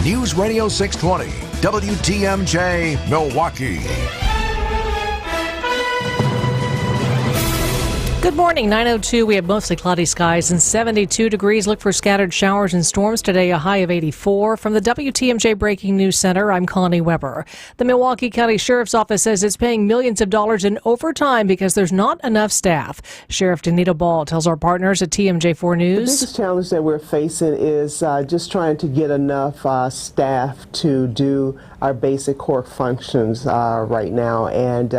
News Radio 620, WTMJ, Milwaukee. Good morning, 9:02. We have mostly cloudy skies and 72 degrees. Look for scattered showers and storms today, a high of 84. From the WTMJ Breaking News Center, I'm Connie Weber. The Milwaukee County Sheriff's Office says it's paying millions of dollars in overtime because there's not enough staff. Sheriff Danita Ball tells our partners at TMJ4 News. The biggest challenge that we're facing is just trying to get enough staff to do our basic core functions right now, and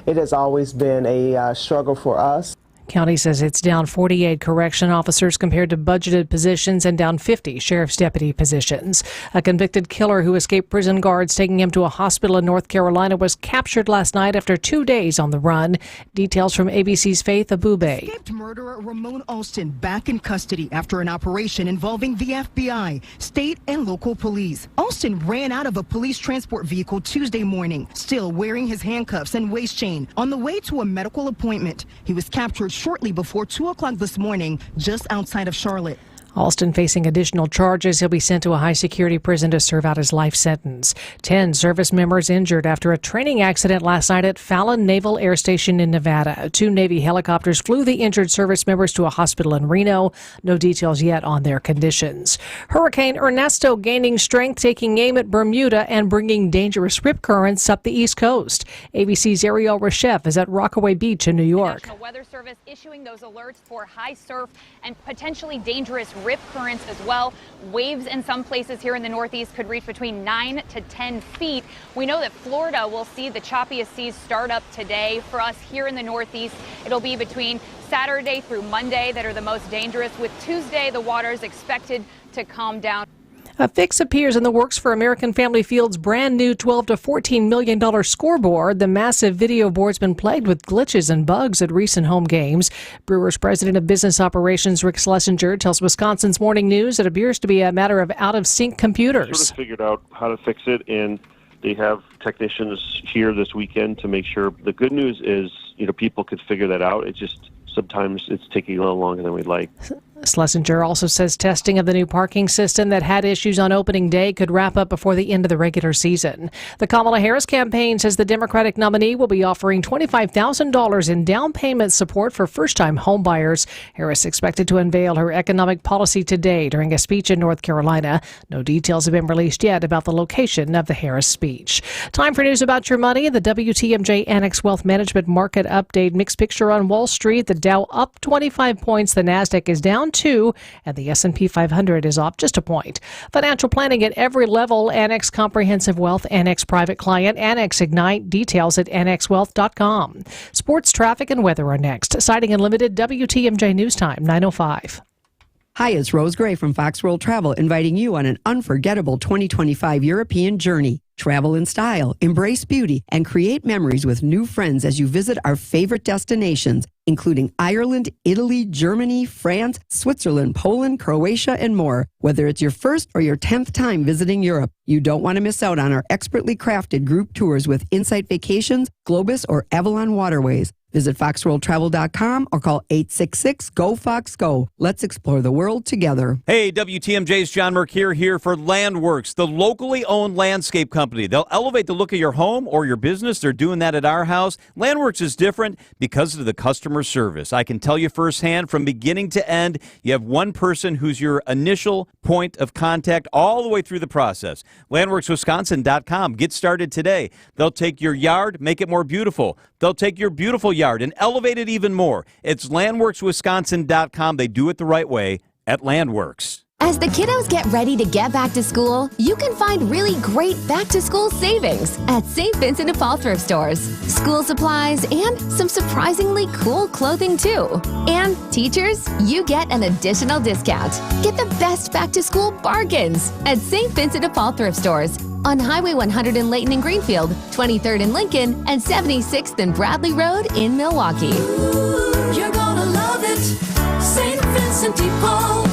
it has always been a struggle for us. County says it's down 48 correction officers compared to budgeted positions and down 50 sheriff's deputy positions. A convicted killer who escaped prison guards taking him to a hospital in North Carolina was captured last night after 2 days on the run. Details from ABC's Faith Abube. Escaped murderer Ramon Alston back in custody after an operation involving the FBI, state and local police. Alston ran out of a police transport vehicle Tuesday morning, still wearing his handcuffs and waist chain, on the way to a medical appointment. He was captured shortly before 2 o'clock this morning, just outside of Charlotte. Alston facing additional charges. He'll be sent to a high-security prison to serve out his life sentence. 10 service members injured after a training accident last night at Fallon Naval Air Station in Nevada. 2 Navy helicopters flew the injured service members to a hospital in Reno. No details yet on their conditions. Hurricane Ernesto gaining strength, taking aim at Bermuda and bringing dangerous rip currents up the East Coast. ABC's Ariel Reshef is at Rockaway Beach in New York. The National Weather Service issuing those alerts for high surf and potentially dangerous rip currents as well. Waves in some places here in the Northeast could reach between 9 to 10 feet. We know that Florida will see the choppiest seas start up today. For us here in the Northeast, it'll be between Saturday through Monday that are the most dangerous, with Tuesday the waters expected to calm down. A fix appears in the works for American Family Field's brand new $12 to $14 million scoreboard. The massive video board's been plagued with glitches and bugs at recent home games. Brewers President of Business Operations Rick Schlesinger tells Wisconsin's Morning News it appears to be a matter of out-of-sync computers. Sort of figured out how to fix it, and they have technicians here this weekend to make sure. The good news is, people could figure that out. It just sometimes it's taking a little longer than we'd like. Schlesinger also says testing of the new parking system that had issues on opening day could wrap up before the end of the regular season. The Kamala Harris campaign says the Democratic nominee will be offering $25,000 in down payment support for first-time homebuyers. Harris expected to unveil her economic policy today during a speech in North Carolina. No details have been released yet about the location of the Harris speech. Time for news about your money. The WTMJ Annex Wealth Management Market Update. Mixed picture on Wall Street. The Dow up 25 points. The Nasdaq is down 2, and the S&P 500 is off just a point. Financial planning at every level. Annex Comprehensive Wealth, Annex Private Client, Annex Ignite. Details at annexwealth.com. Sports, traffic, and weather are next. Sighting Unlimited, WTMJ News Time, 9:05. Hi, it's Rose Gray from Fox World Travel, inviting you on an unforgettable 2025 European journey. Travel in style, embrace beauty, and create memories with new friends as you visit our favorite destinations, including Ireland, Italy, Germany, France, Switzerland, Poland, Croatia, and more. Whether it's your first or your 10th time visiting Europe, you don't want to miss out on our expertly crafted group tours with Insight Vacations, Globus, or Avalon Waterways. Visit foxworldtravel.com or call 866-GO-FOX-GO. Let's explore the world together. Hey, WTMJ's John Mercure here for Landworks, the locally owned landscape company. They'll elevate the look of your home or your business. They're doing that at our house. Landworks is different because of the customer service. I can tell you firsthand, from beginning to end, you have one person who's your initial point of contact all the way through the process. LandworksWisconsin.com. Get started today. They'll take your yard, make it more beautiful. They'll take your beautiful yard and elevate it even more. It's LandworksWisconsin.com. They do it the right way at Landworks. As the kiddos get ready to get back to school, you can find really great back-to-school savings at St. Vincent de Paul thrift stores. School supplies and some surprisingly cool clothing, too. And teachers, you get an additional discount. Get the best back-to-school bargains at St. Vincent de Paul thrift stores on Highway 100 in Layton and Greenfield, 23rd in Lincoln, and 76th and Bradley Road in Milwaukee. Ooh, you're gonna love it, St. Vincent de Paul.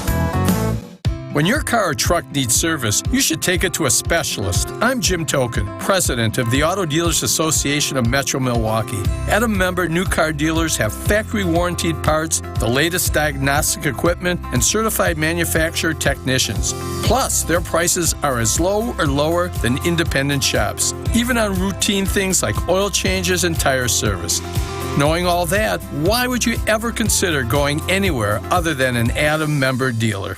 When your car or truck needs service, you should take it to a specialist. I'm Jim Token, president of the Auto Dealers Association of Metro Milwaukee. At a member, new car dealers have factory warranted parts, the latest diagnostic equipment, and certified manufacturer technicians. Plus, their prices are as low or lower than independent shops, even on routine things like oil changes and tire service. Knowing all that, why would you ever consider going anywhere other than an Adam member dealer?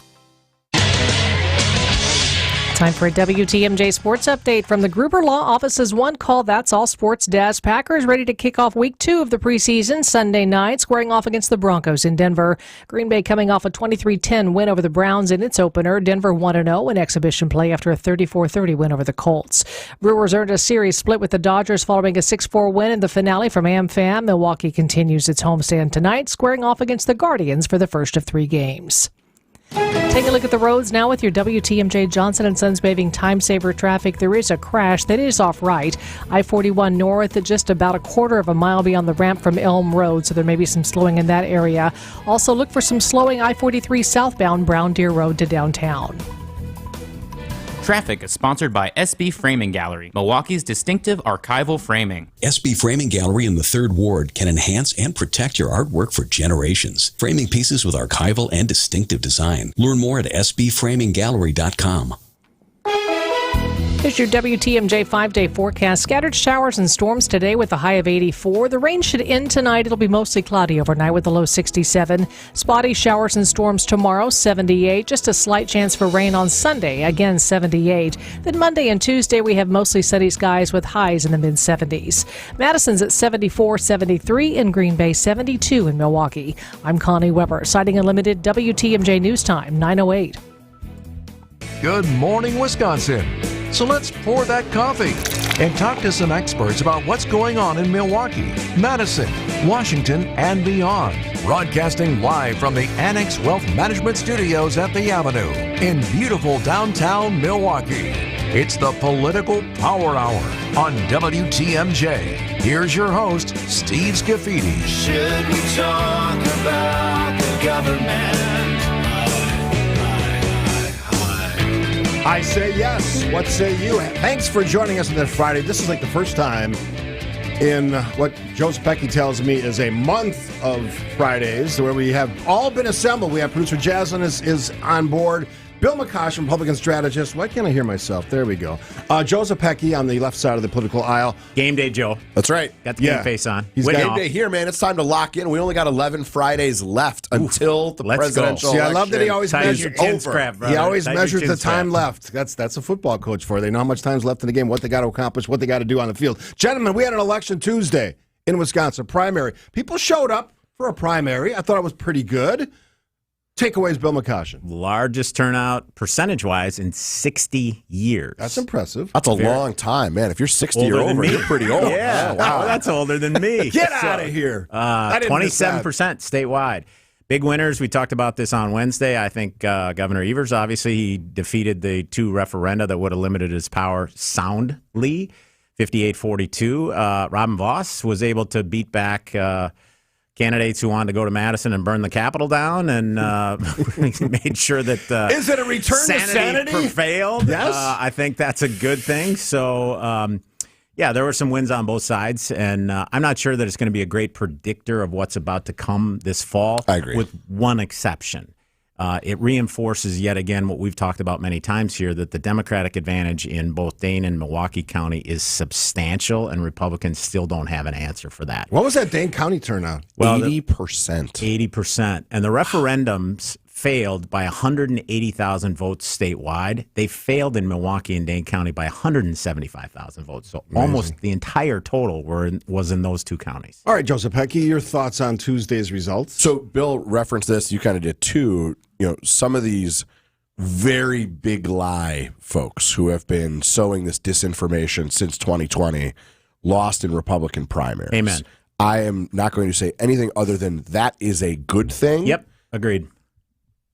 Time for a WTMJ Sports Update from the Gruber Law Office's One Call That's All Sports Desk. Packers ready to kick off Week 2 of the preseason Sunday night, squaring off against the Broncos in Denver. Green Bay coming off a 23-10 win over the Browns in its opener. Denver 1-0 in exhibition play after a 34-30 win over the Colts. Brewers earned a series split with the Dodgers following a 6-4 win in the finale from AmFam. Milwaukee continues its homestand tonight, squaring off against the Guardians for the first of 3 games. Take a look at the roads now with your WTMJ Johnson & Sons paving time saver traffic. There is a crash that is off right. I-41 north at just about a quarter of a mile beyond the ramp from Elm Road, so there may be some slowing in that area. Also look for some slowing I-43 southbound Brown Deer Road to downtown. Traffic is sponsored by SB Framing Gallery, Milwaukee's distinctive archival framing. SB Framing Gallery in the 3rd Ward can enhance and protect your artwork for generations. Framing pieces with archival and distinctive design. Learn more at sbframinggallery.com. Here's your WTMJ 5-day forecast. Scattered showers and storms today with a high of 84. The rain should end tonight. It'll be mostly cloudy overnight with a low 67. Spotty showers and storms tomorrow, 78. Just a slight chance for rain on Sunday, again 78. Then Monday and Tuesday we have mostly sunny skies with highs in the mid-70s. Madison's at 74, 73, and Green Bay 72 in Milwaukee. I'm Connie Weber, citing Unlimited WTMJ News Time, 9:08. Good morning, Wisconsin. So let's pour that coffee and talk to some experts about what's going on in Milwaukee, Madison, Washington, and beyond. Broadcasting live from the Annex Wealth Management Studios at the Avenue in beautiful downtown Milwaukee. It's the Political Power Hour on WTMJ. Here's your host, Steve Scaffidi. Should we talk about the government? I say yes. What say you? Thanks for joining us on this Friday. This is like the first time in what Joe Scaffidi tells me is a month of Fridays where we have all been assembled. We have producer Jaslyn is on board. Bill McCosh, Republican strategist. Why can't I hear myself? There we go. Joe Scaffidi on the left side of the political aisle. Game day, Joe. That's right. Got the game face on. He's got game day here, man. It's time to lock in. We only got 11 Fridays left until the presidential election. See, I love that he always measures over. He always measures the time left. That's a football coach for you. They know how much time's left in the game, what they got to accomplish, what they got to do on the field. Gentlemen, we had an election Tuesday in Wisconsin, primary. People showed up for a primary. I thought it was pretty good. Takeaways, Bill McCosh. Largest turnout percentage-wise in 60 years. That's impressive. That's a long time, man. If you're 60 or over, you're pretty old. Yeah, wow. That's older than me. Get out of here. 27% statewide. Big winners. We talked about this on Wednesday. I think Governor Evers, obviously, he defeated the 2 referenda that would have limited his power soundly, 58-42. Robin Voss was able to beat back candidates who wanted to go to Madison and burn the Capitol down, and made sure that is it a return to sanity prevailed? Yes, I think that's a good thing. So, yeah, there were some wins on both sides, and I'm not sure that it's going to be a great predictor of what's about to come this fall. I agree, with one exception. It reinforces yet again what we've talked about many times here, that the Democratic advantage in both Dane and Milwaukee County is substantial, and Republicans still don't have an answer for that. What was that Dane County turnout? Well, 80%. 80%. And the referendums failed by 180,000 votes statewide. They failed in Milwaukee and Dane County by 175,000 votes. So almost the entire total was in those 2 counties. All right, Joe Scaffidi, your thoughts on Tuesday's results? So Bill referenced this. You kind of did too. Some of these very big lie folks who have been sowing this disinformation since 2020 lost in Republican primaries. Amen. I am not going to say anything other than that is a good thing. Yep, agreed.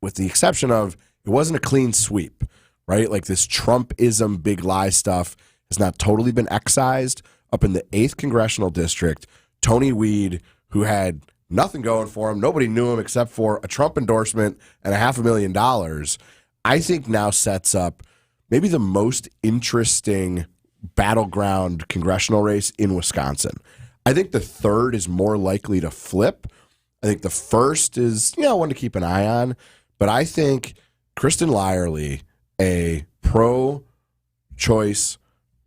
With the exception of it wasn't a clean sweep, right? Like this Trumpism big lie stuff has not totally been excised. Up in the 8th Congressional District, Tony Weed, who had nothing going for him, nobody knew him except for a Trump endorsement and $500,000, I think now sets up maybe the most interesting battleground congressional race in Wisconsin. I think the third is more likely to flip. I think the first is, one to keep an eye on. But I think Kristen Lyerly, a pro-choice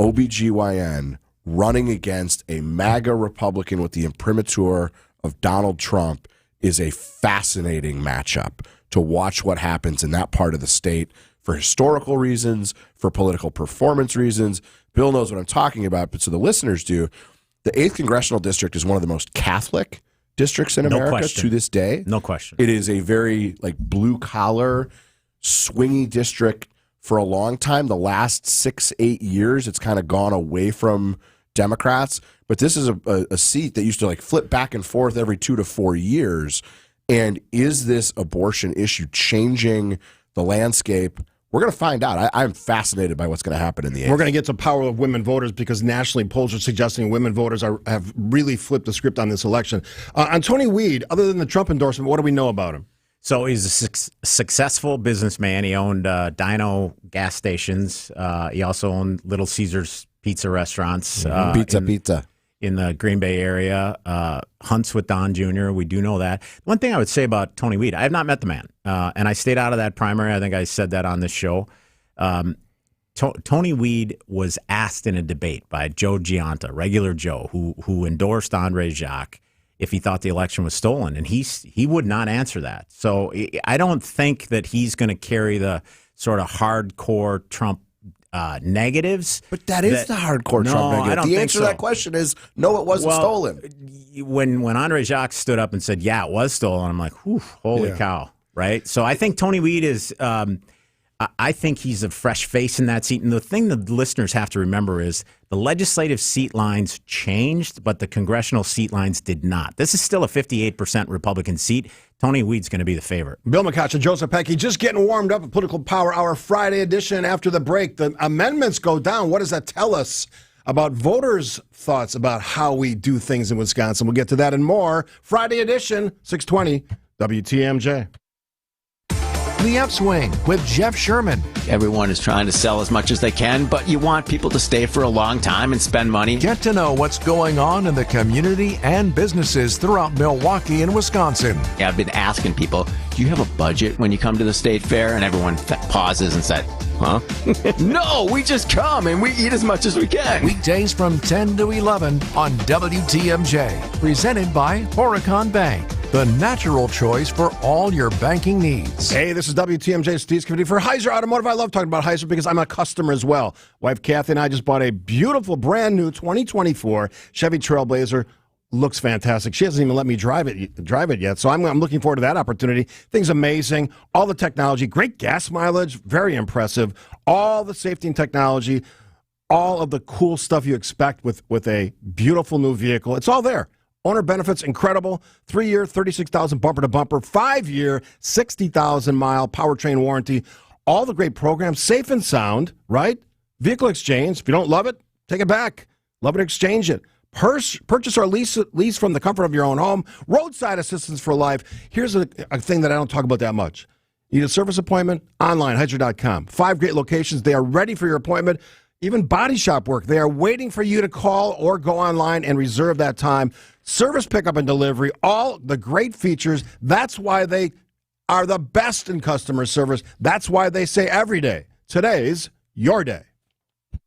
OBGYN, running against a MAGA Republican with the imprimatur of Donald Trump is a fascinating matchup to watch what happens in that part of the state for historical reasons, for political performance reasons. Bill knows what I'm talking about, but so the listeners do. The 8th Congressional District is one of the most Catholic districts in America to this day. No question. It is a very blue-collar, swingy district for a long time. The last 6-8 years, it's kind of gone away from Democrats. But this is a seat that used to flip back and forth every 2 to 4 years. And is this abortion issue changing the landscape? We're going to find out. I'm fascinated by what's going to happen in the 8th. We're going to get to power of women voters because nationally polls are suggesting women voters have really flipped the script on this election. On Tony Weed, other than the Trump endorsement, what do we know about him? So he's a successful businessman. He owned Dino gas stations. He also owned Little Caesars pizza restaurants. Pizza. In the Green Bay area, hunts with Don Jr. We do know that. One thing I would say about Tony Weed, I have not met the man, and I stayed out of that primary. I think I said that on this show. Tony Weed was asked in a debate by Joe Giunta, regular Joe, who endorsed Andre Jacques, if he thought the election was stolen, and he would not answer that. So I don't think that he's going to carry the sort of hardcore Trump negatives. But that is the hardcore Trump negative. I don't the think answer so. to that question is no, it wasn't stolen. When Andre Jacques stood up and said, yeah, it was stolen, I'm like, whew, holy cow, right? So I think Tony Weed is, I think he's a fresh face in that seat. And the thing that listeners have to remember is the legislative seat lines changed, but the congressional seat lines did not. This is still a 58% Republican seat. Tony Weed's going to be the favorite. Bill McCutcheon and Joseph Pecky just getting warmed up at Political Power Hour Friday edition. After the break, the amendments go down. What does that tell us about voters' thoughts about how we do things in Wisconsin? We'll get to that and more. Friday edition, 620 WTMJ. The Upswing with Jeff Sherman. Everyone is trying to sell as much as they can, but you want people to stay for a long time and spend money. Get to know what's going on in the community and businesses throughout Milwaukee and Wisconsin. Yeah, I've been asking people, do you have a budget when you come to the state fair? And everyone pauses and said, huh? No, we just come and we eat as much as we can. Weekdays from 10 to 11 on WTMJ. Presented by Horicon Bank, the natural choice for all your banking needs. Hey, this is WTMJ Steve Scaffidi for Heiser Automotive. I love talking about Heiser because I'm a customer as well. Wife Kathy and I just bought a beautiful brand new 2024 Chevy Trailblazer. Looks fantastic. She hasn't even let me drive it yet, so I'm looking forward to that opportunity. Thing's amazing. All the technology, great gas mileage, very impressive. All the safety and technology, all of the cool stuff you expect with a beautiful new vehicle. It's all there. Owner benefits, incredible. 3-year, 36,000 bumper to bumper. 5-year, 60,000-mile powertrain warranty. All the great programs, safe and sound, right? Vehicle exchange. If you don't love it, take it back. Love it, exchange it. Purchase or lease from the comfort of your own home. Roadside assistance for life. Here's a thing that I don't talk about that much. You need a service appointment? Online, Heiser.com. 5 great locations. They are ready for your appointment. Even body shop work. They are waiting for you to call or go online and reserve that time. Service pickup and delivery. All the great features. That's why they are the best in customer service. That's why they say every day, today's your day.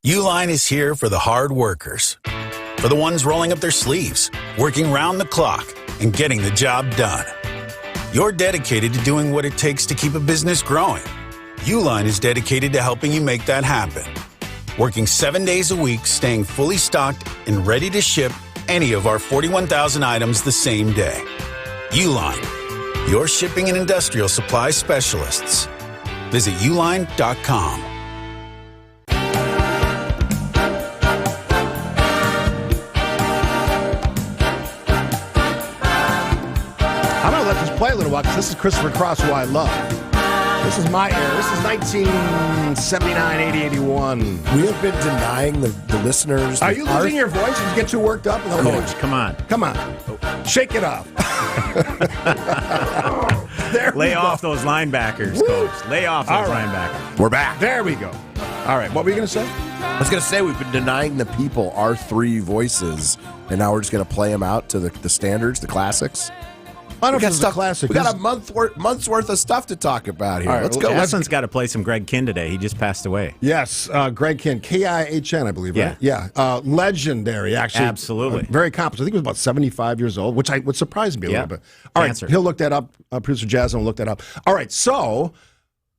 Uline is here for the hard workers. For the ones rolling up their sleeves, working round the clock, and getting the job done. You're dedicated to doing what it takes to keep a business growing. Uline is dedicated to helping you make that happen. Working 7 days a week, staying fully stocked and ready to ship any of our 41,000 items the same day. Uline, your shipping and industrial supply specialists. Visit uline.com. Play a little while because this is Christopher Cross, who I love. This is my era. This is 1979, 80, 81. We have been denying the listeners. Are you losing your voice? You get too worked up? Coach, come on. Come on. Shake it off. Lay off those linebackers, Coach. Lay off those linebackers. We're back. There we go. All right, what were you going to say? I was going to say we've been denying the people our three voices, and now we're just going to play them out to the standards, the classics. I don't know if it's a classic. We got a month's worth of stuff to talk about here. All right, let's go. Jason's got to play some Greg Kinn today. He just passed away. Yes, Greg Kinn, K-I-H-N, I believe, right? Yeah. Legendary, actually. Absolutely. Very accomplished. I think he was about 75 years old, which would surprise me a little bit. All right, he'll look that up. Producer Jasmine will look that up. All right, so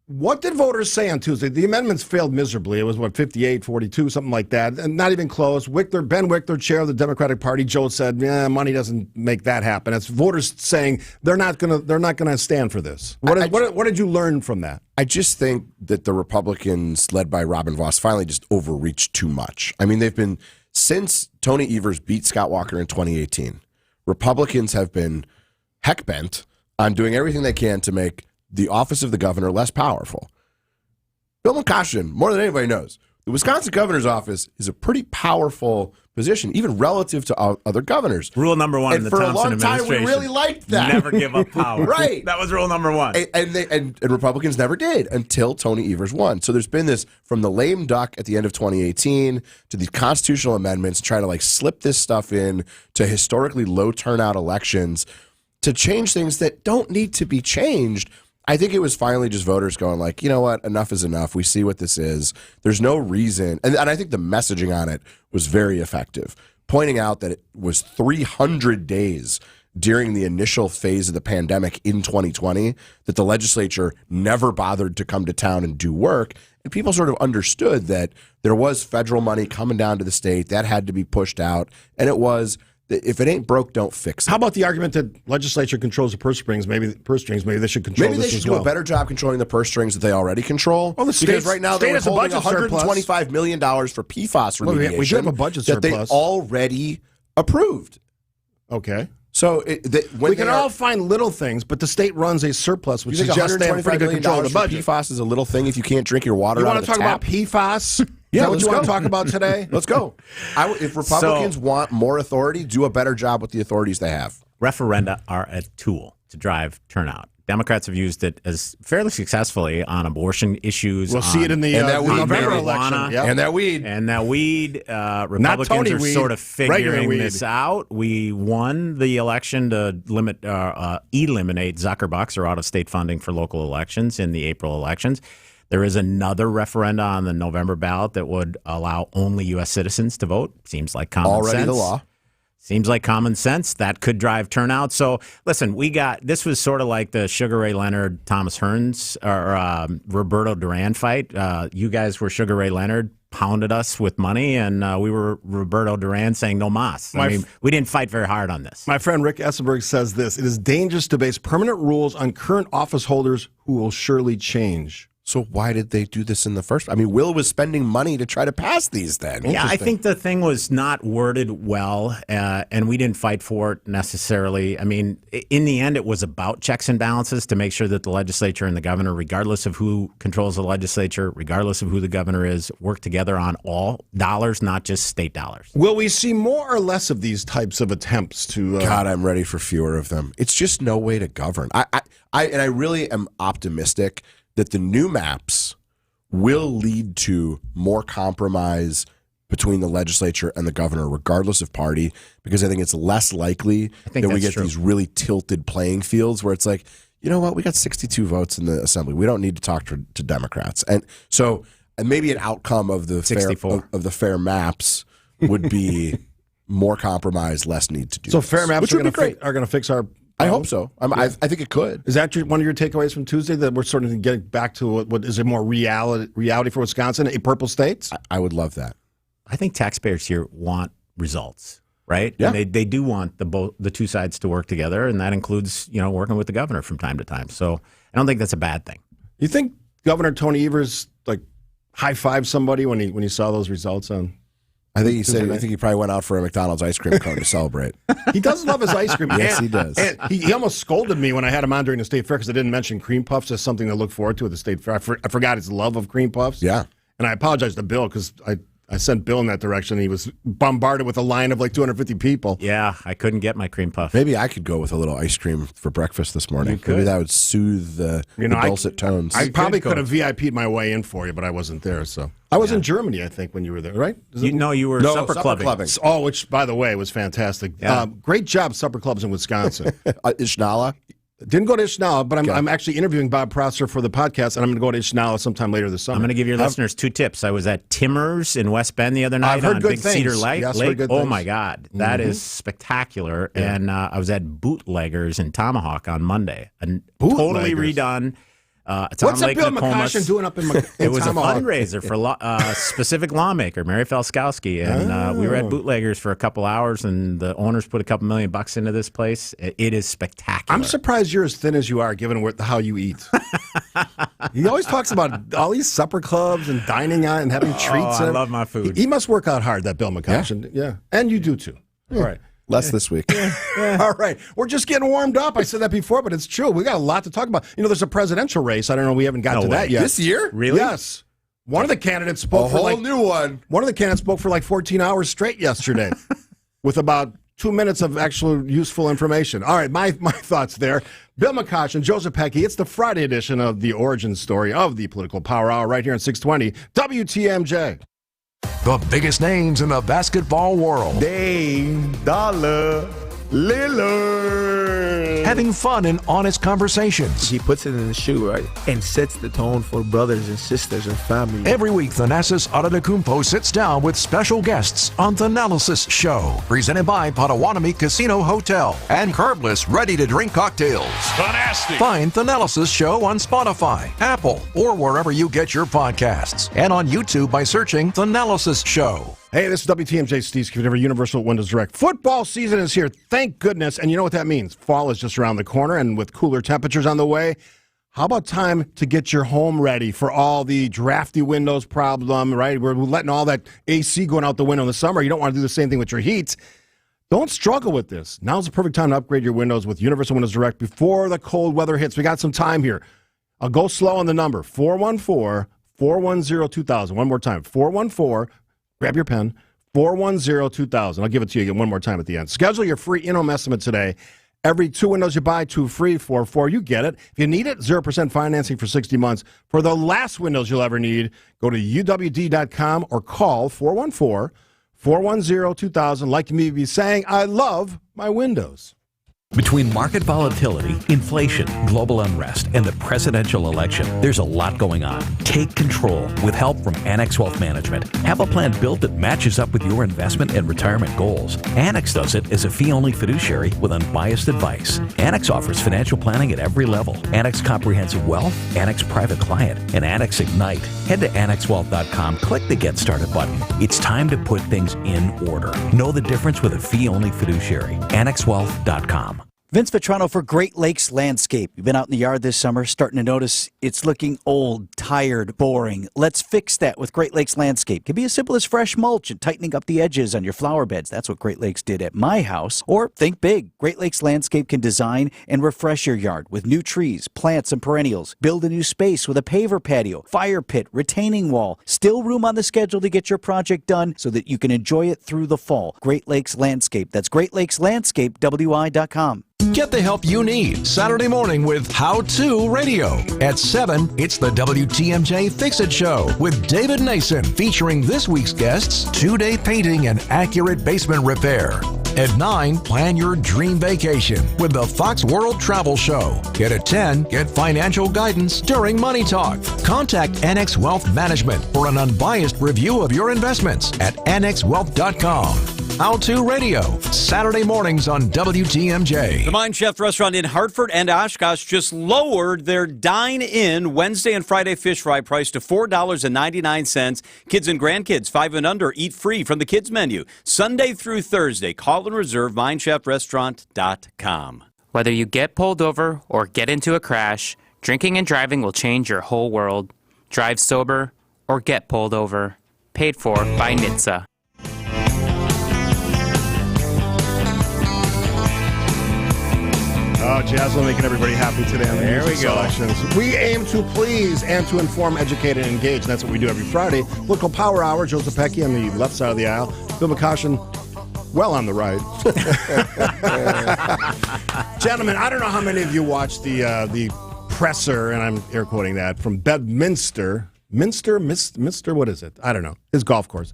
what did voters say on Tuesday? The amendments failed miserably. It was, 58-42, something like that, and not even close. Ben Wickler, chair of the Democratic Party, Joe said, money doesn't make that happen. It's voters saying they're not gonna stand for this. What did you learn from that? I just think that the Republicans, led by Robin Vos, finally just overreached too much. I mean, they've been, since Tony Evers beat Scott Walker in 2018, Republicans have been heck-bent on doing everything they can to make the office of the governor less powerful. Bill McCoshen, more than anybody knows, the Wisconsin governor's office is a pretty powerful position, even relative to other governors. Rule number one in the Thompson administration. For a long time, we really liked that. Never give up power. Right. That was rule number one. And Republicans never did until Tony Evers won. So there's been this, from the lame duck at the end of 2018 to these constitutional amendments, trying to slip this stuff in to historically low turnout elections to change things that don't need to be changed. I think it was finally just voters going you know what, enough is enough. We see what this is. There's no reason. And I think the messaging on it was very effective, pointing out that it was 300 days during the initial phase of the pandemic in 2020 that the legislature never bothered to come to town and do work. And people sort of understood that there was federal money coming down to the state that had to be pushed out. And it was, if it ain't broke, don't fix it. How about the argument that legislature controls the purse strings? Maybe they should control this as well. Maybe they should do a better job controlling the purse strings that they already control. Well, because right now they're holding $125 million for PFAS remediation. We do have a budget surplus that they already approved. Okay. So we can all find little things, but the state runs a surplus, which suggests they have pretty good control of the budget. PFAS is a little thing if you can't drink your water out of the tap. You want to talk about PFAS? Yeah, what you want to talk about today? Let's go. If Republicans want more authority, do a better job with the authorities they have. Referenda are a tool to drive turnout. Democrats have used it as fairly successfully on abortion issues. We'll see it in the November election. Yep. And that weed. Republicans are sort of figuring this out. We won the election to eliminate Zuckerbucks or out-of-state funding for local elections in the April elections. There is another referenda on the November ballot that would allow only U.S. citizens to vote. Seems like common sense. Already the law. Seems like common sense. That could drive turnout. So, listen, this was sort of like the Sugar Ray Leonard, Thomas Hearns, or Roberto Duran fight. You guys were Sugar Ray Leonard, pounded us with money, and we were Roberto Duran saying no mas. We didn't fight very hard on this. My friend Rick Essenberg says this: it is dangerous to base permanent rules on current office holders who will surely change. So why did they do this in the first? I mean, Will was spending money to try to pass these then. Yeah, I think the thing was not worded well, and we didn't fight for it necessarily. I mean, in the end, it was about checks and balances to make sure that the legislature and the governor, regardless of who controls the legislature, regardless of who the governor is, work together on all dollars, not just state dollars. Will we see more or less of these types of attempts to... God, I'm ready for fewer of them. It's just no way to govern. I really am optimistic that the new maps will lead to more compromise between the legislature and the governor, regardless of party, because I think it's less likely that we get these really tilted playing fields where it's like, you know what, we got 62 votes in the assembly. We don't need to talk to Democrats. And so maybe an outcome of the fair maps would be more compromise, less need to do So this, fair maps are going to fix our... I hope so. I think it could. Is that one of your takeaways from Tuesday, that we're sort of getting back to what is a more reality for Wisconsin, a purple state? I would love that. I think taxpayers here want results, right? Yeah. And they do want the two sides to work together, and that includes working with the governor from time to time. So I don't think that's a bad thing. You think Governor Tony Evers high-fived somebody when he saw those results on? I think he probably went out for a McDonald's ice cream cone to celebrate. He does love his ice cream. Yes, he does. And he almost scolded me when I had him on during the state fair because I didn't mention cream puffs as something to look forward to at the state fair. I forgot his love of cream puffs. Yeah. And I apologize to Bill because I I sent Bill in that direction. He was bombarded with a line of like 250 people. Yeah, I couldn't get my cream puff. Maybe I could go with a little ice cream for breakfast this morning. Maybe that would soothe the dulcet tones. I probably could have VIP'd my way in for you, but I wasn't there. So I was in Germany, I think, when you were there, right? You were supper clubbing. Oh, which, by the way, was fantastic. Yeah. Great job, supper clubs in Wisconsin. Ishnala? Didn't go to Ishnala, but I'm actually interviewing Bob Prosser for the podcast, and I'm going to go to Ishnala sometime later this summer. I'm going to give your listeners 2 tips. I was at Timmers in West Bend the other night I've heard on good Big things. Cedar Lake. Yes, heard good Oh, things. my God. That is spectacular. Yeah. And I was at Bootleggers in Tomahawk on Monday. Totally redone. It's What's on Lake Bill Nokomis. McCoshen doing up in It was Tomahawk? a fundraiser for a specific lawmaker, Mary Falskowski, and we were at Bootleggers for a couple hours, and the owners put a couple $1 million into this place. It is spectacular. I'm surprised you're as thin as you are, given how you eat. He always talks about all these supper clubs and dining out and having treats. I love my food. He must work out hard, that Bill McCoshen. Yeah. And you do, too. All right. Less this week. All right. We're just getting warmed up. I said that before, but it's true. We got a lot to talk about. There's a presidential race. I don't know. We haven't got to that yet. This year? Really? Yes. One of the candidates spoke for a whole new one. One of the candidates spoke for like 14 hours straight yesterday with about 2 minutes of actual useful information. All right. My thoughts there. Bill McCoshen, Joseph Pecky. It's the Friday edition of the origin story of the Political Power Hour right here on 620 WTMJ. The biggest names in the basketball world. Dame Dollar Lillard. Having fun and honest conversations. He puts it in the shoe, right? And sets the tone for brothers and sisters and family. Every week, Thanasis Adetokounmpo sits down with special guests on Thanalysis Show. Presented by Potawatomi Casino Hotel and curbless, ready-to-drink cocktails. Fantastic. Find Thanalysis Show on Spotify, Apple, or wherever you get your podcasts. And on YouTube by searching Thanalysis Show. Hey, this is WTMJ Steve Scaffidi, Universal Windows Direct. Football season is here, thank goodness. And you know what that means? Fall is just around the corner, and with cooler temperatures on the way, how about time to get your home ready for all the drafty windows problem, right? We're letting all that AC going out the window in the summer. You don't want to do the same thing with your heat. Don't struggle with this. Now's the perfect time to upgrade your windows with Universal Windows Direct before the cold weather hits. We got some time here. I'll go slow on the number, 414-410-2000. One more time, 414 grab your pen, 410-2000. I'll give it to you again one more time at the end. Schedule your free in-home estimate today. Every 2 windows you buy, 2 free, 4 you get it. If you need it, 0% financing for 60 months. For the last windows you'll ever need, go to uwd.com or call 414-410-2000. Like me be saying, I love my windows. Between market volatility, inflation, global unrest, and the presidential election, there's a lot going on. Take control with help from Annex Wealth Management. Have a plan built that matches up with your investment and retirement goals. Annex does it as a fee-only fiduciary with unbiased advice. Annex offers financial planning at every level. Annex Comprehensive Wealth, Annex Private Client, and Annex Ignite. Head to AnnexWealth.com, click the Get Started button. It's time to put things in order. Know the difference with a fee-only fiduciary. AnnexWealth.com. Vince Vetrano for Great Lakes Landscape. You've been out in the yard this summer, starting to notice it's looking old, tired, boring. Let's fix that with Great Lakes Landscape. It can be as simple as fresh mulch and tightening up the edges on your flower beds. That's what Great Lakes did at my house. Or think big. Great Lakes Landscape can design and refresh your yard with new trees, plants, and perennials. Build a new space with a paver patio, fire pit, retaining wall. Still room on the schedule to get your project done so that you can enjoy it through the fall. Great Lakes Landscape. That's GreatLakesLandscape.wi.com. Get the help you need Saturday morning with How To Radio. At 7, it's the WTMJ Fix-It Show with David Nason, featuring this week's guests, 2-day painting and accurate basement repair. At 9, plan your dream vacation with the Fox World Travel Show. At 10, get financial guidance during Money Talk. Contact Annex Wealth Management for an unbiased review of your investments at annexwealth.com. How To Radio, Saturday mornings on WTMJ. The Mine Chef restaurant in Hartford and Oshkosh just lowered their dine-in Wednesday and Friday fish fry price to $4.99. Kids and grandkids 5 and under eat free from the kids menu. Sunday through Thursday. Call and reserve minechefrestaurant.com. Whether you get pulled over or get into a crash, drinking and driving will change your whole world. Drive sober or get pulled over. Paid for by NHTSA. Oh, Jasmine making everybody happy today on the There music we go. selections. We aim to please and to inform, educate, and engage. And that's what we do every Friday. Political Power Hour. Joe Zepecki on the left side of the aisle. Bill McCoshen, well on the right. Gentlemen, I don't know how many of you watched the presser, and I'm air quoting that, from Bedminster. Minster, what is it? I don't know. His golf course.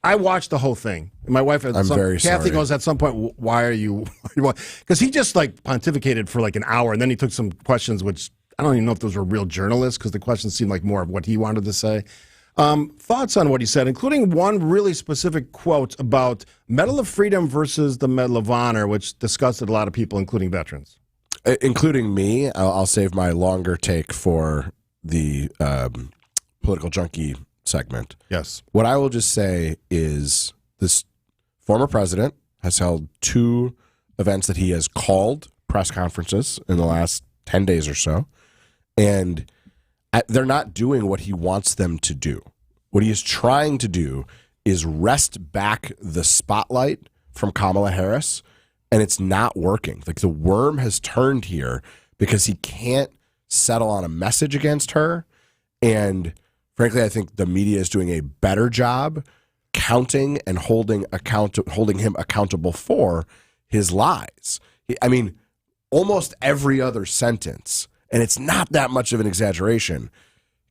I watched the whole thing. My wife, Kathy sorry. goes at some point, why are you? Because he just like pontificated for like an hour, and then he took some questions, which I don't even know if those were real journalists, because the questions seemed like more of what he wanted to say. Thoughts on what he said, including one really specific quote about Medal of Freedom versus the Medal of Honor, which disgusted a lot of people, including veterans. Including me. I'll save my longer take for the political junkie segment. Yes. What I will just say is this former president has held 2 events that he has called press conferences in the last 10 days or so, and they're not doing what he wants them to do. What he is trying to do is wrest back the spotlight from Kamala Harris, and it's not working. Like, the worm has turned here because he can't settle on a message against her, and frankly, I think the media is doing a better job counting and holding him accountable for his lies. I mean, almost every other sentence, and it's not that much of an exaggeration,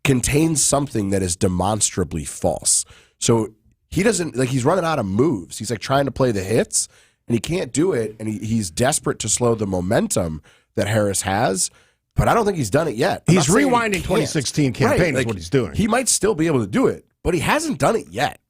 contains something that is demonstrably false. So he doesn't, like, he's running out of moves. He's like trying to play the hits, and he can't do it, and he's desperate to slow the momentum that Harris has. But I don't think he's done it yet. He's rewinding 2016 campaign is what he's doing. He might still be able to do it, but he hasn't done it yet.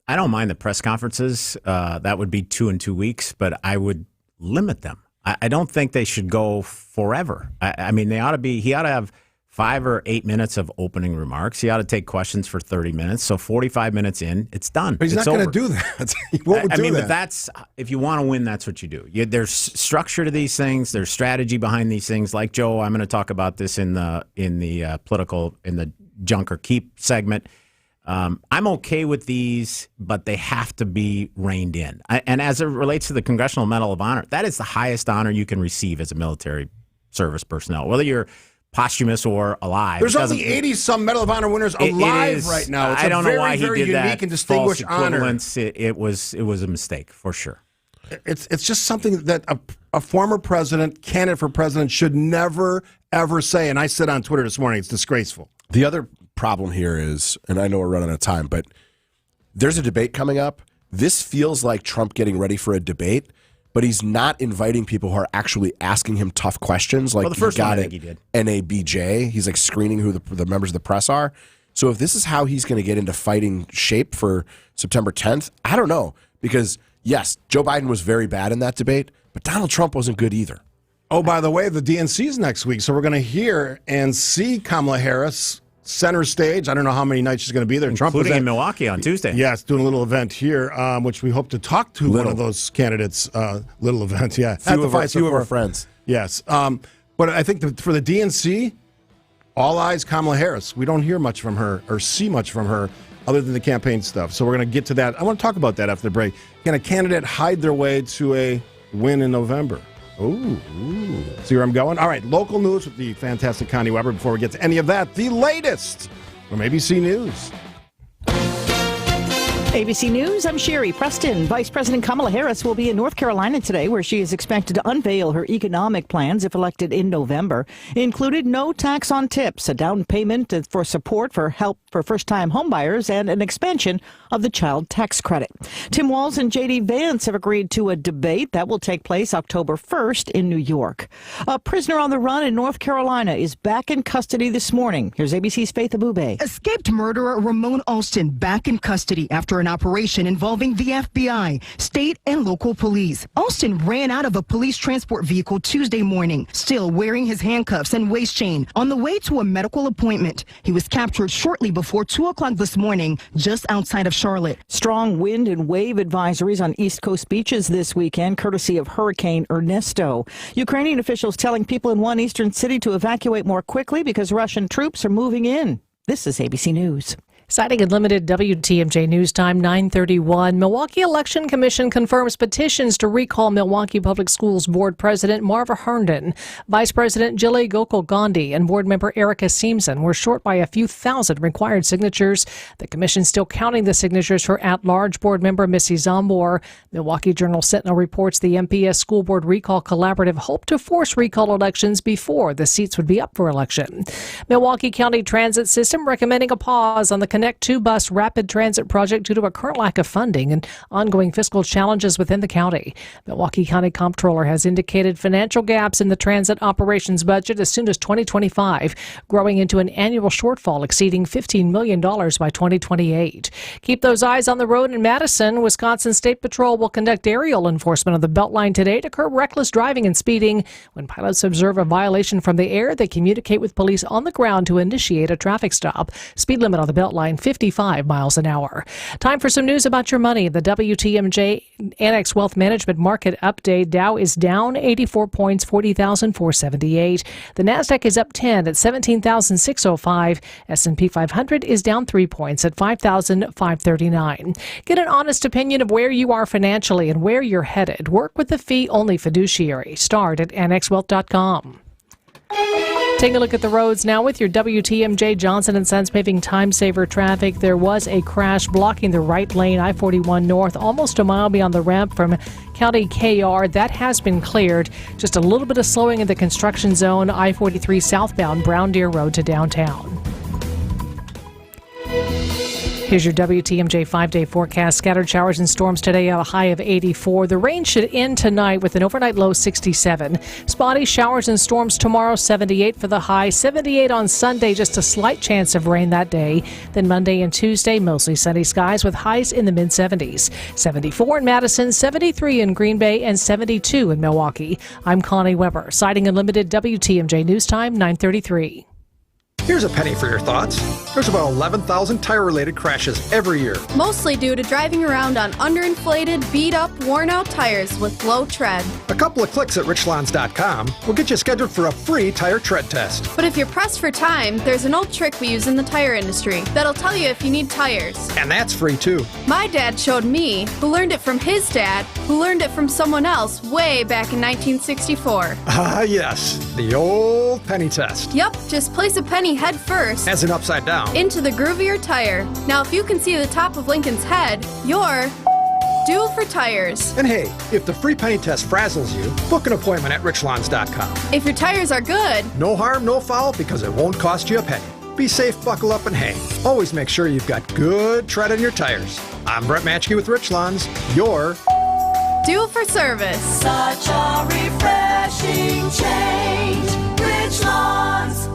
I don't mind the press conferences. That would be 2 in 2 weeks, but I would limit them. I don't think they should go forever. I mean, he ought to have 5 or 8 minutes of opening remarks. He ought to take questions for 30 minutes. So 45 minutes in, it's done. But he's not going to do that. He won't do that. But that's, if you want to win, that's what you do. There's structure to these things. There's strategy behind these things. Like Joe, I'm going to talk about this in the junk or keep segment. I'm okay with these, but they have to be reined in. And as it relates to the Congressional Medal of Honor, that is the highest honor you can receive as a military service personnel, whether you're posthumous or alive. There's only 80-some Medal of Honor winners alive right now. It's I don't know why he did unique that. And distinguished honor. It was a mistake for sure. It's just something that a former president, candidate for president, should never ever say. And I said on Twitter this morning, it's disgraceful. The other problem here is, and I know we're running out of time, but there's a debate coming up. This feels like Trump getting ready for a debate, but he's not inviting people who are actually asking him tough questions. Like, the first one I think he did. NABJ. He's like screening who the members of the press are. So if this is how he's going to get into fighting shape for September 10th, I don't know. Because, yes, Joe Biden was very bad in that debate, but Donald Trump wasn't good either. Oh, by the way, the DNC's next week, so we're going to hear and see Kamala Harris center stage. I don't know how many nights she's going to be there. Including in Milwaukee on Tuesday. Yes, doing a little event here, which we hope to talk to one of those candidates. Little event, yeah. Few of our friends. Yes. But I think for the DNC, all eyes Kamala Harris. We don't hear much from her or see much from her other than the campaign stuff. So we're going to get to that. I want to talk about that after the break. Can a candidate hide their way to a win in November? Ooh. See where I'm going? All right, local news with the fantastic Connie Weber. Before we get to any of that, the latest from ABC News. ABC News, I'm Sherry Preston. Vice President Kamala Harris will be in North Carolina today, where she is expected to unveil her economic plans if elected in November. Included no tax on tips, a down payment for support for help for first-time homebuyers, and an expansion of the child tax credit. Tim Walz and J.D. Vance have agreed to a debate that will take place October 1st in New York. A prisoner on the run in North Carolina is back in custody this morning. Here's ABC's Faith Abube. Escaped murderer Ramon Alston back in custody after an operation involving the FBI, state and local police. Alston ran out of a police transport vehicle Tuesday morning, still wearing his handcuffs and waist chain, on the way to a medical appointment. He was captured shortly before 2 o'clock this morning, just outside of Charlotte. Strong wind and wave advisories on East Coast beaches this weekend, courtesy of Hurricane Ernesto. Ukrainian officials telling people in one eastern city to evacuate more quickly because Russian troops are moving in. This is ABC News. Citing Unlimited WTMJ News Time 9:31, Milwaukee Election Commission confirms petitions to recall Milwaukee Public Schools Board President Marva Herndon, Vice President Jilly Gokul Gandhi, and Board Member Erica Seamson were short by a few thousand required signatures. The commission still counting the signatures for at-large Board Member Missy Zombor. Milwaukee Journal-Sentinel reports the MPS School Board Recall Collaborative hoped to force recall elections before the seats would be up for election. Milwaukee County Transit System recommending a pause on the Connect 2 bus rapid transit project due to a current lack of funding and ongoing fiscal challenges within the county. Milwaukee County Comptroller has indicated financial gaps in the transit operations budget as soon as 2025, growing into an annual shortfall exceeding $15 million by 2028. Keep those eyes on the road in Madison. Wisconsin State Patrol will conduct aerial enforcement of the Beltline today to curb reckless driving and speeding. When pilots observe a violation from the air, they communicate with police on the ground to initiate a traffic stop. Speed limit on the Beltline 55 miles an hour. Time for some news about your money. The WTMJ Annex Wealth Management Market Update. Dow is down 84 points, 40,478. The Nasdaq is up 10 at 17,605. S&P 500 is down 3 points at 5,539. Get an honest opinion of where you are financially and where you're headed. Work with the fee-only fiduciary. Start at annexwealth.com. Take a look at the roads now with your WTMJ Johnson & Sons paving time saver traffic. There was a crash blocking the right lane, I-41 north, almost a mile beyond the ramp from County KR. That has been cleared. Just a little bit of slowing in the construction zone, I-43 southbound Brown Deer Road to downtown. Here's your WTMJ 5-day forecast. Scattered showers and storms today at a high of 84. The rain should end tonight with an overnight low 67. Spotty showers and storms tomorrow, 78 for the high. 78 on Sunday, just a slight chance of rain that day. Then Monday and Tuesday, mostly sunny skies with highs in the mid-70s. 74 in Madison, 73 in Green Bay, and 72 in Milwaukee. I'm Connie Weber, citing Unlimited WTMJ News Time 9:33. Here's a penny for your thoughts. There's about 11,000 tire-related crashes every year. Mostly due to driving around on underinflated, beat-up, worn-out tires with low tread. A couple of clicks at richlawns.com will get you scheduled for a free tire tread test. But if you're pressed for time, there's an old trick we use in the tire industry that'll tell you if you need tires. And that's free too. My dad showed me, who learned it from his dad, who learned it from someone else way back in 1964. Ah, yes. The old penny test. Yep, just place a penny head first. As in upside down. Into the groove of your tire. Now, if you can see the top of Lincoln's head, you're due for tires. And hey, if the free penny test frazzles you, book an appointment at richlawns.com. If your tires are good, no harm, no foul, because it won't cost you a penny. Be safe, buckle up, and hang. Always make sure you've got good tread in your tires. I'm Brett Matchke with Rich Lawns. You're due for service. Such a refreshing change. Rich Lawns.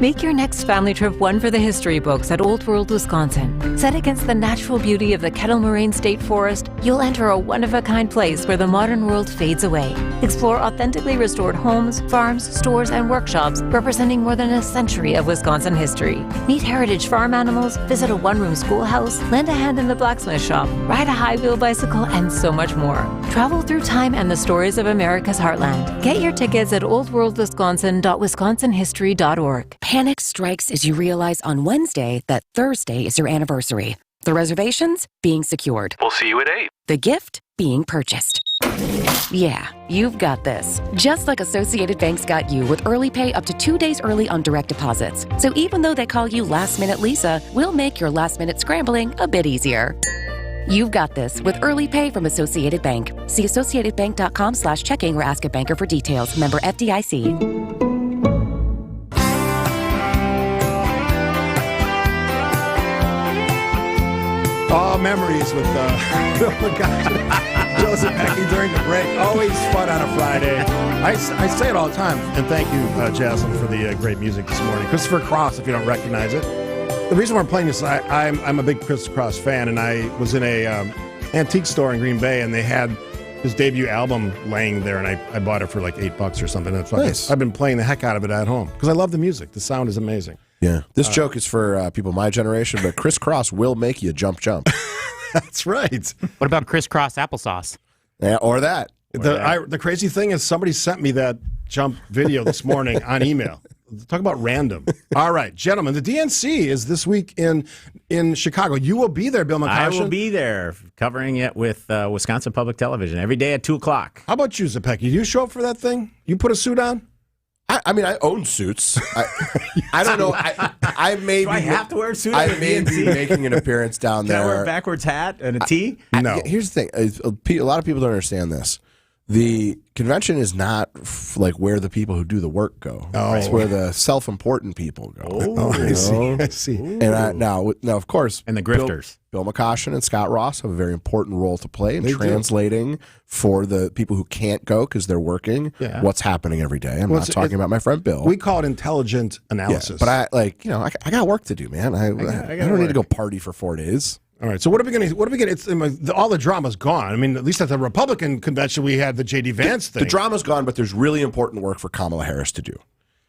Make your next family trip one for the history books at Old World, Wisconsin. Set against the natural beauty of the Kettle Moraine State Forest, you'll enter a one-of-a-kind place where the modern world fades away. Explore authentically restored homes, farms, stores, and workshops representing more than a century of Wisconsin history. Meet heritage farm animals, visit a one-room schoolhouse, lend a hand in the blacksmith shop, ride a high-wheel bicycle, and so much more. Travel through time and the stories of America's heartland. Get your tickets at oldworldwisconsin.wisconsinhistory.org. Panic strikes as you realize on Wednesday that Thursday is your anniversary. The reservations being secured. We'll see you at 8. The gift being purchased. Yeah, you've got this. Just like Associated Bank's got you with early pay up to 2 days early on direct deposits. So even though they call you Last Minute Lisa, we'll make your last minute scrambling a bit easier. You've got this with early pay from Associated Bank. See associatedbank.com/checking or ask a banker for details. Member FDIC. Oh, memories with Bill McGuire, Joseph Pecky during the break. Always fun on a Friday. I say it all the time. And thank you, Jaslyn, for the great music this morning. Christopher Cross, if you don't recognize it. The reason we're playing this, I'm a big Christopher Cross fan, and I was in a antique store in Green Bay, and they had his debut album laying there, and I bought it for like $8 or something. That's nice. I've been playing the heck out of it at home because I love the music. The sound is amazing. Yeah. This joke is for people my generation, but Chris Cross will make you jump. That's right. What about crisscross applesauce? Yeah, or that. The crazy thing is somebody sent me that jump video this morning on email. Talk about random. All right, gentlemen, the DNC is this week in Chicago. You will be there, Bill McCoshen. I will be there covering it with Wisconsin Public Television every day at 2 o'clock. How about you, Zepecki? Do you show up for that thing? You put a suit on? I mean, I own suits. I don't know. I may Do I have to wear a suit? I may be making an appearance down there. Can I wear a backwards hat and a tee? No. Here's the thing. A lot of people don't understand this. The convention is not like where the people who do the work go. Oh. It's where the self-important people go. I see. And now, of course, and the grifters. Bill McCoshen and Scott Ross have a very important role to play in translating for the people who can't go because they're working what's happening every day. I'm not talking about my friend Bill. We call it intelligent analysis. Yeah, but I got work to do, man. I don't need to go party for 4 days. All right, so what are we going to? All the drama's gone. I mean, at least at the Republican convention, we had the J.D. Vance thing. The drama's gone, but there's really important work for Kamala Harris to do.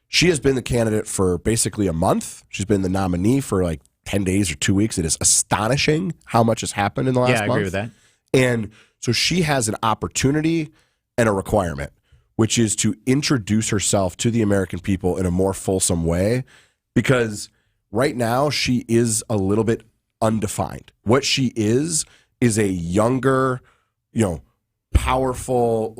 She has been the candidate for basically a month. She's been the nominee for like 10 days or 2 weeks. It is astonishing how much has happened in the last month. Yeah, I agree with that. And so she has an opportunity and a requirement, which is to introduce herself to the American people in a more fulsome way, because right now she is a little bit undefined. What she is a younger, powerful,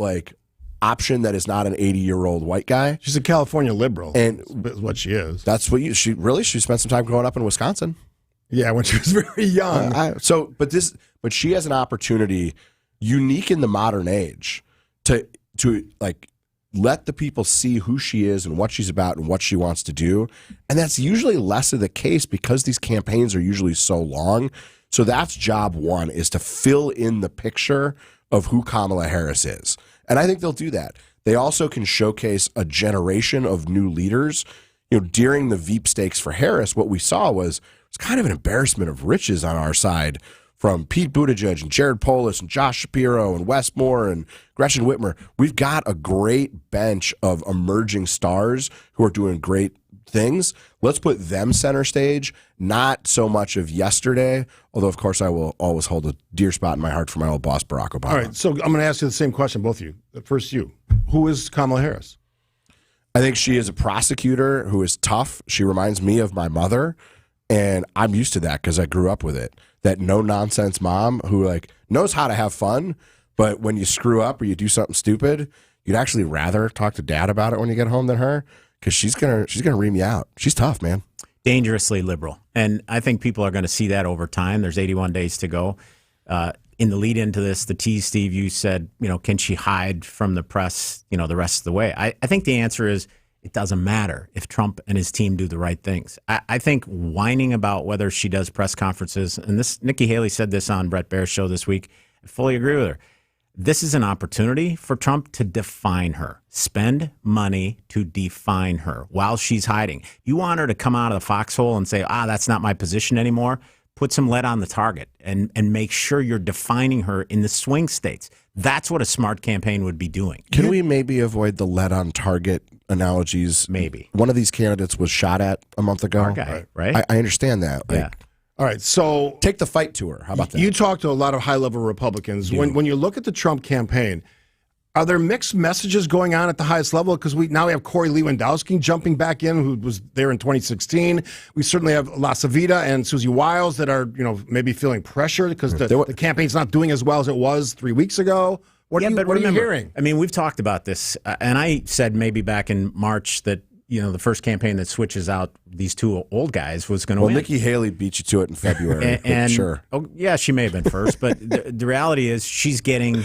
option that is not an 80-year-old white guy. She's a California liberal, and is what she is. That's what she spent some time growing up in Wisconsin. Yeah, when she was very young. But she has an opportunity, unique in the modern age, to let the people see who she is and what she's about and what she wants to do. And that's usually less of the case because these campaigns are usually so long. So that's job one, is to fill in the picture of who Kamala Harris is. And I think they'll do that. They also can showcase a generation of new leaders. During the Veep stakes for Harris, what we saw was kind of an embarrassment of riches on our side, from Pete Buttigieg and Jared Polis and Josh Shapiro and Wes Moore and Gretchen Whitmer. We've got a great bench of emerging stars who are doing great things. Let's put them center stage, not so much of yesterday, although, of course, I will always hold a dear spot in my heart for my old boss, Barack Obama. All right, so I'm going to ask you the same question, both of you. First, you. Who is Kamala Harris? I think she is a prosecutor who is tough. She reminds me of my mother, and I'm used to that because I grew up with it. That no-nonsense mom who knows how to have fun, but when you screw up or you do something stupid, you'd actually rather talk to dad about it when you get home than her, because she's gonna ream you out. She's tough, man. Dangerously liberal. And I think people are going to see that over time. There's 81 days to go. In the lead into this, the tease, Steve, you said, can she hide from the press, the rest of the way? I think the answer is it doesn't matter if Trump and his team do the right things. I think whining about whether she does press conferences, and this, Nikki Haley said this on Brett Baer's show this week, I fully agree with her. This is an opportunity for Trump to define her, spend money to define her while she's hiding. You want her to come out of the foxhole and say, that's not my position anymore. Put some lead on the target and make sure you're defining her in the swing states. That's what a smart campaign would be doing. Can we maybe avoid the lead on target analogies? Maybe. One of these candidates was shot at a month ago. Our guy, right? I understand that. Yeah. All right, so take the fight to her. How about that? You talk to a lot of high-level Republicans. When you look at the Trump campaign, are there mixed messages going on at the highest level? Because now we have Corey Lewandowski jumping back in, who was there in 2016. We certainly have La Savita and Susie Wiles that are, maybe feeling pressure because the campaign's not doing as well as it was 3 weeks ago. What are you hearing? I mean, we've talked about this, and I said maybe back in March that the first campaign that switches out these two old guys was going to win. Well, Nikki Haley beat you to it in February. and sure. Oh, yeah, she may have been first, but the reality is she's getting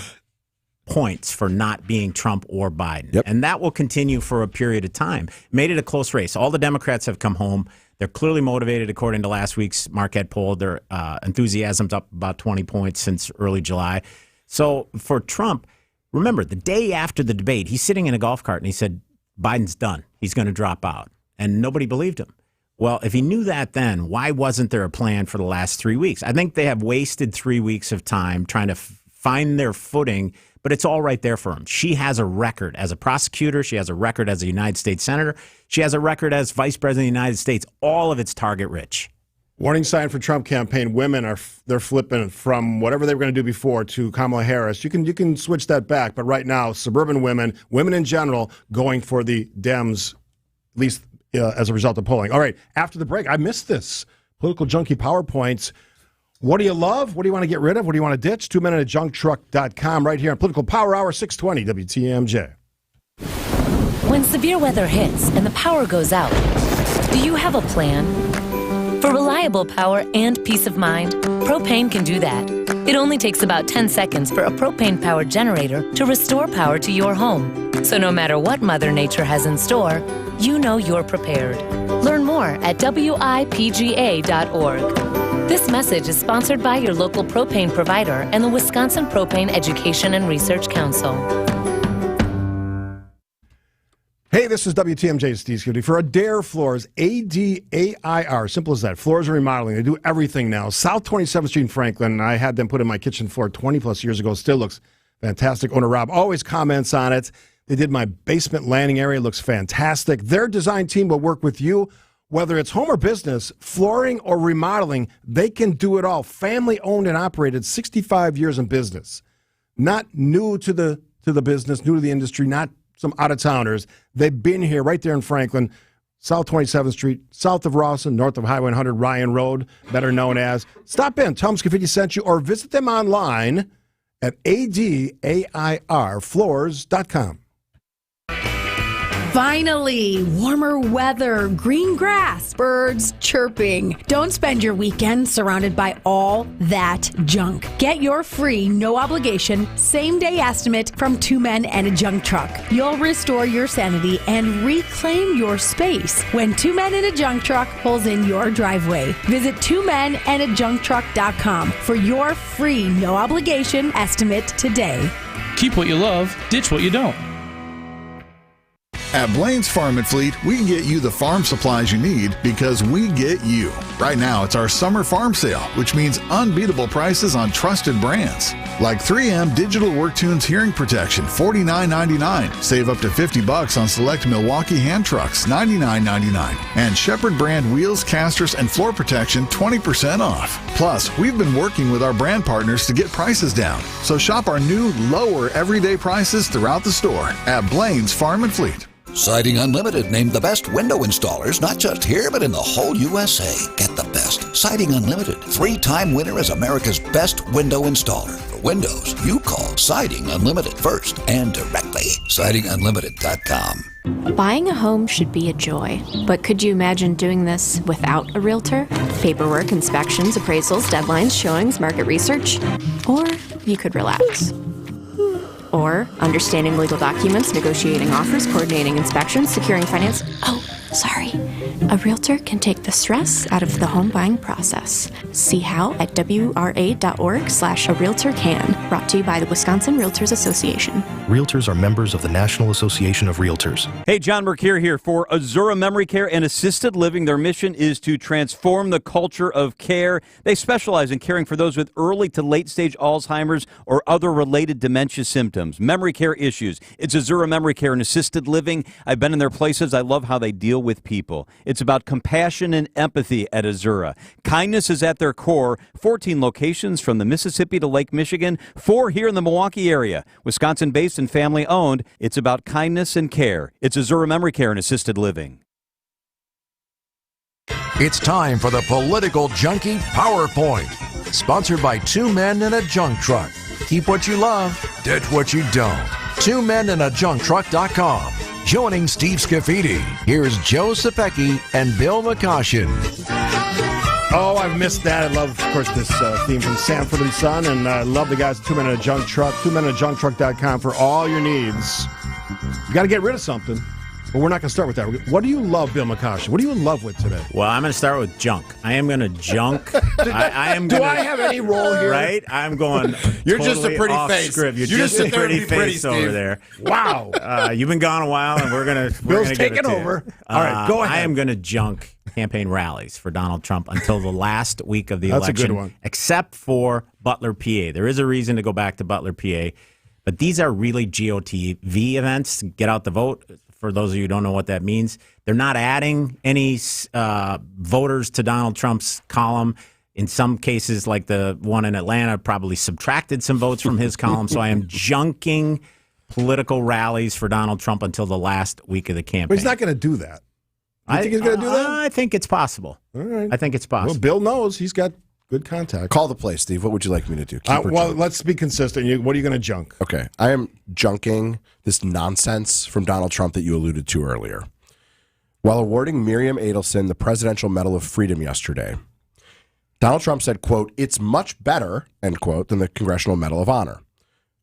points for not being Trump or Biden. Yep. And that will continue for a period of time. Made it a close race. All the Democrats have come home. They're clearly motivated, according to last week's Marquette poll. Their enthusiasm's up about 20 points since early July. So for Trump, remember, the day after the debate, he's sitting in a golf cart and he said, Biden's done. He's going to drop out. And nobody believed him. Well, if he knew that then, why wasn't there a plan for the last 3 weeks? I think they have wasted 3 weeks of time trying to find their footing, but it's all right there for him. She has a record as a prosecutor. She has a record as a United States senator. She has a record as vice president of the United States. All of it's target rich. Warning sign for Trump campaign. Women they're flipping from whatever they were going to do before to Kamala Harris. You can switch that back, but right now, suburban women in general, going for the Dems, at least as a result of polling. All right, after the break, I missed this. Political junkie PowerPoints. What do you love? What do you want to get rid of? What do you want to ditch? 2 men in a junktruck.com right here on Political Power Hour 620 WTMJ. When severe weather hits and the power goes out, do you have a plan? For reliable power and peace of mind, propane can do that. It only takes about 10 seconds for a propane-powered generator to restore power to your home. So no matter what Mother Nature has in store, you know you're prepared. Learn more at WIPGA.org. This message is sponsored by your local propane provider and the Wisconsin Propane Education and Research Council. Hey, this is WTMJ Steve Scaffidi for Adair Floors, A-D-A-I-R. Simple as that. Floors and remodeling. They do everything now. South 27th Street in Franklin. I had them put in my kitchen floor 20-plus years ago. Still looks fantastic. Owner Rob always comments on it. They did my basement landing area. It looks fantastic. Their design team will work with you. Whether it's home or business, flooring or remodeling, they can do it all. Family-owned and operated, 65 years in business. Not new to the business, new to the industry, not some out-of-towners. They've been here right there in Franklin, South 27th Street, south of Rawson, north of Highway 100, Ryan Road, better known as. Stop in, tell them Scaffidi sent you, or visit them online at ADAIRfloors.com. Finally, warmer weather, green grass, birds chirping. Don't spend your weekend surrounded by all that junk. Get your free, no obligation, same-day estimate from 2 Men and a Junk Truck. You'll restore your sanity and reclaim your space when 2 Men and a Junk Truck pulls in your driveway. Visit 2menandajuncktruck.com for your free, no obligation estimate today. Keep what you love, ditch what you don't. At Blaine's Farm and Fleet, we can get you the farm supplies you need because we get you. Right now, it's our summer farm sale, which means unbeatable prices on trusted brands. Like 3M Digital WorkTunes Hearing Protection, $49.99. Save up to $50 on select Milwaukee hand trucks, $99.99. And Shepherd brand wheels, casters, and floor protection, 20% off. Plus, we've been working with our brand partners to get prices down. So shop our new, lower everyday prices throughout the store at Blaine's Farm and Fleet. Siding Unlimited named the best window installers, not just here, but in the whole USA. Get the best. Siding Unlimited, 3-time winner as America's best window installer. For windows, you call Siding Unlimited first and directly. SidingUnlimited.com. Buying a home should be a joy, but could you imagine doing this without a realtor? Paperwork, inspections, appraisals, deadlines, showings, market research? Or you could relax. Or understanding legal documents, negotiating offers, coordinating inspections, securing finance. Oh, sorry. A realtor can take the stress out of the home buying process. See how at wra.org/a-realtor-can. Brought to you by the Wisconsin Realtors Association. Realtors are members of the National Association of Realtors. Hey, John Mercure here for Azura Memory Care and Assisted Living. Their mission is to transform the culture of care. They specialize in caring for those with early to late stage Alzheimer's or other related dementia symptoms, memory care issues. It's Azura Memory Care and Assisted Living. I've been in their places. I love how they deal with people. It's about compassion and empathy at Azura. Kindness is at their core. 14 locations from the Mississippi to Lake Michigan, 4 here in the Milwaukee area. Wisconsin-based and family-owned. It's about kindness and care. It's Azura Memory Care and Assisted Living. It's time for the Political Junkie PowerPoint, sponsored by 2 Men in a Junk Truck. Keep what you love, ditch what you don't. 2meninajuncktruck.com. Joining Steve Scaffidi, here's Joe Sapecki and Bill McCoshen. Oh, I've missed that. I love, of course, this theme from Sanford and Son, and I love the guys at 2 Men in a Junk Truck. 2meninajuncktruck.com for all your needs. You got to get rid of something, but we're not going to start with that. What do you love, Bill McCoshen? What are you in love with today? Well, I'm going to start with junk. I am going to junk. I am. Do I have any role here? Right? I'm going. You're totally just a pretty off face. Script. You're You just a sit there and pretty be pretty, face over Steve. there. Wow. You've been gone a while, and we're going to. Bill's taking over. All right, go ahead. I am going to junk campaign rallies for Donald Trump until the last week of the election. That's a good one. Except for Butler, PA. There is a reason to go back to Butler, PA. But these are really GOTV events. Get out the vote. For those of you who don't know what that means, they're not adding any voters to Donald Trump's column. In some cases, like the one in Atlanta, probably subtracted some votes from his column. So I am junking political rallies for Donald Trump until the last week of the campaign. But he's not going to do that. You think he's going to do that? I think it's possible. All right. I think it's possible. Well, Bill knows. He's got good contact. Call the play, Steve. What would you like me to do? Well, let's be consistent. What are you going to junk? Okay. I am junking this nonsense from Donald Trump that you alluded to earlier. While awarding Miriam Adelson the Presidential Medal of Freedom yesterday, Donald Trump said, quote, "It's much better," end quote, "than the Congressional Medal of Honor."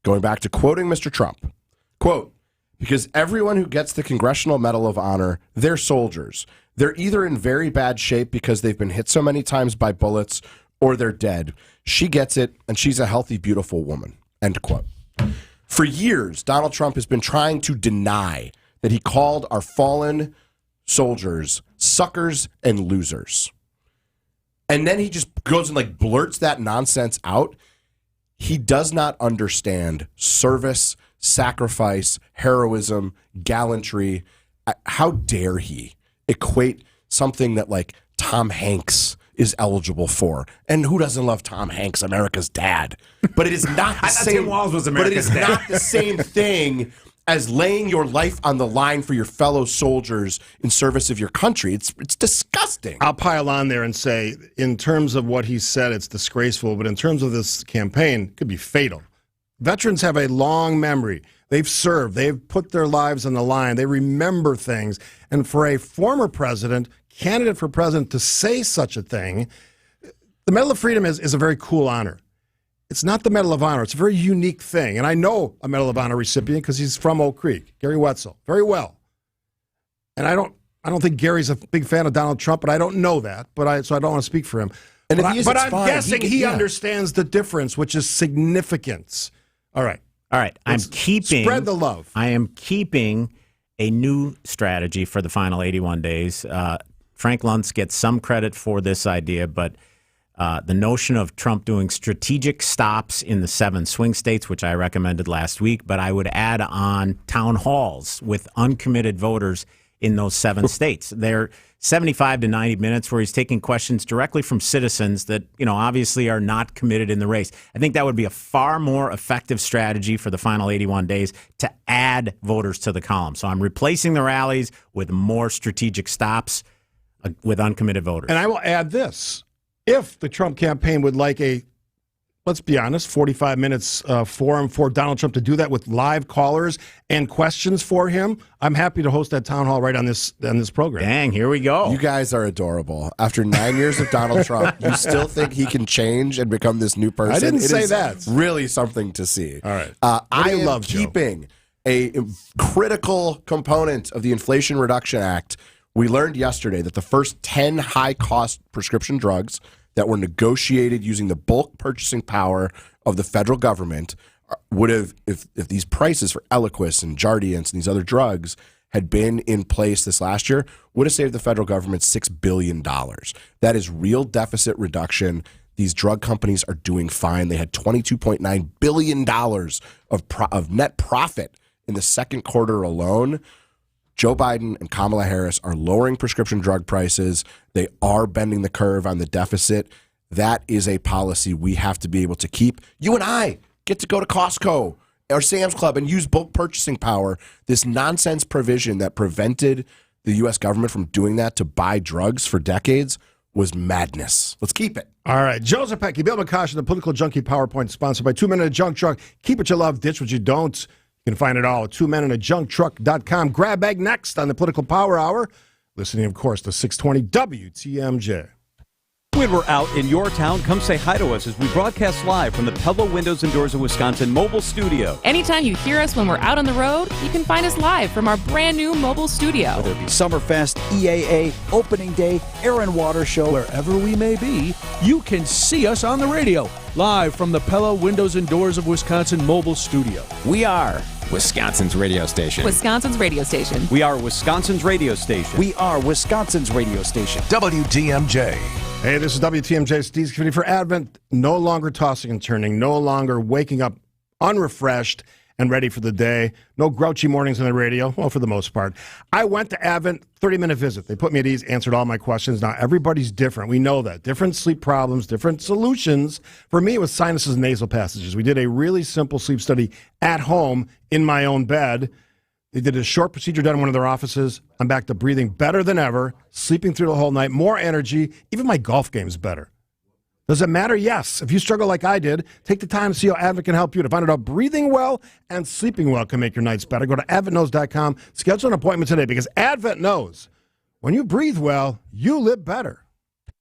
Going back to quoting Mr. Trump, quote, "Because everyone who gets the Congressional Medal of Honor, they're soldiers. They're either in very bad shape because they've been hit so many times by bullets or they're dead. She gets it, and she's a healthy, beautiful woman," end quote. For years, Donald Trump has been trying to deny that he called our fallen soldiers suckers and losers. And then he just goes and like blurts that nonsense out. He does not understand service, sacrifice, heroism, gallantry. How dare he equate something that like Tom Hanks is eligible for? And who doesn't love Tom Hanks, America's dad? But it is not the same. Tim Walz was America's but it is dad. not the same thing as laying your life on the line for your fellow soldiers in service of your country. It's disgusting. I'll pile on there and say, in terms of what he said, it's disgraceful. But in terms of this campaign, it could be fatal. Veterans have a long memory. They've served. They've put their lives on the line. They remember things. And for a former president, candidate for president, to say such a thing, the Medal of Freedom is a very cool honor. It's not the Medal of Honor. It's a very unique thing. And I know a Medal of Honor recipient because he's from Oak Creek, Gary Wetzel, very well. And I don't think Gary's a big fan of Donald Trump, but I don't know that. So I don't want to speak for him. And but if I'm guessing he understands the difference, which is significance. All right. I'm keeping spread the love. I am keeping a new strategy for the final 81 days. Frank Luntz gets some credit for this idea, but the notion of Trump doing strategic stops in the 7 swing states, which I recommended last week, but I would add on town halls with uncommitted voters in those 7 states. They're 75 to 90 minutes where he's taking questions directly from citizens that, obviously are not committed in the race. I think that would be a far more effective strategy for the final 81 days to add voters to the column. So I'm replacing the rallies with more strategic stops with uncommitted voters. And I will add this. If the Trump campaign would like let's be honest, 45 minutes forum for Donald Trump to do that with live callers and questions for him, I'm happy to host that town hall right on this program. Dang, here we go. You guys are adorable. After 9 years of Donald Trump, you still think he can change and become this new person? I didn't say is that. Really something to see. All right. I am keeping a critical component of the Inflation Reduction Act. We learned yesterday that the first 10 high-cost prescription drugs that were negotiated using the bulk purchasing power of the federal government would have, if these prices for Eliquis and Jardiance and these other drugs had been in place this last year, would have saved the federal government $6 billion. That is real deficit reduction. These drug companies are doing fine. They had $22.9 billion of net profit in the second quarter alone. Joe Biden and Kamala Harris are lowering prescription drug prices. They are bending the curve on the deficit. That is a policy we have to be able to keep. You and I get to go to Costco or Sam's Club and use bulk purchasing power. This nonsense provision that prevented the U.S. government from doing that to buy drugs for decades was madness. Let's keep it. All right. Joe Zepecki, Bill McCoshen, the Political Junkie PowerPoint, sponsored by 2 Men in a Junk Truck. Keep what you love, ditch what you don't. You can find it all at 2meninajunktruck.com. Grab bag next on the Political Power Hour. Listening, of course, to 620 WTMJ. When we're out in your town, come say hi to us as we broadcast live from the Pella Windows and Doors of Wisconsin mobile studio. Anytime you hear us when we're out on the road, you can find us live from our brand new mobile studio. Whether it be Summerfest, EAA, Opening Day, Air and Water Show, wherever we may be, you can see us on the radio, live from the Pella Windows and Doors of Wisconsin mobile studio. We are Wisconsin's radio station. Wisconsin's radio station. We are Wisconsin's radio station. We are Wisconsin's radio station. WTMJ. Hey, this is WTMJ. Steve Scaffidi for Advent. No longer tossing and turning. No longer waking up unrefreshed and ready for the day. No grouchy mornings on the radio. Well, for the most part. I went to Advent, 30-minute visit. They put me at ease, answered all my questions. Now, everybody's different. We know that. Different sleep problems, different solutions. For me, it was sinuses and nasal passages. We did a really simple sleep study at home in my own bed. They did a short procedure done in one of their offices. I'm back to breathing better than ever, sleeping through the whole night, more energy. Even my golf game's better. Does it matter? Yes. If you struggle like I did, take the time to see how Advent can help you to find out how breathing well and sleeping well can make your nights better. Go to adventknows.com. Schedule an appointment today because Advent knows when you breathe well, you live better.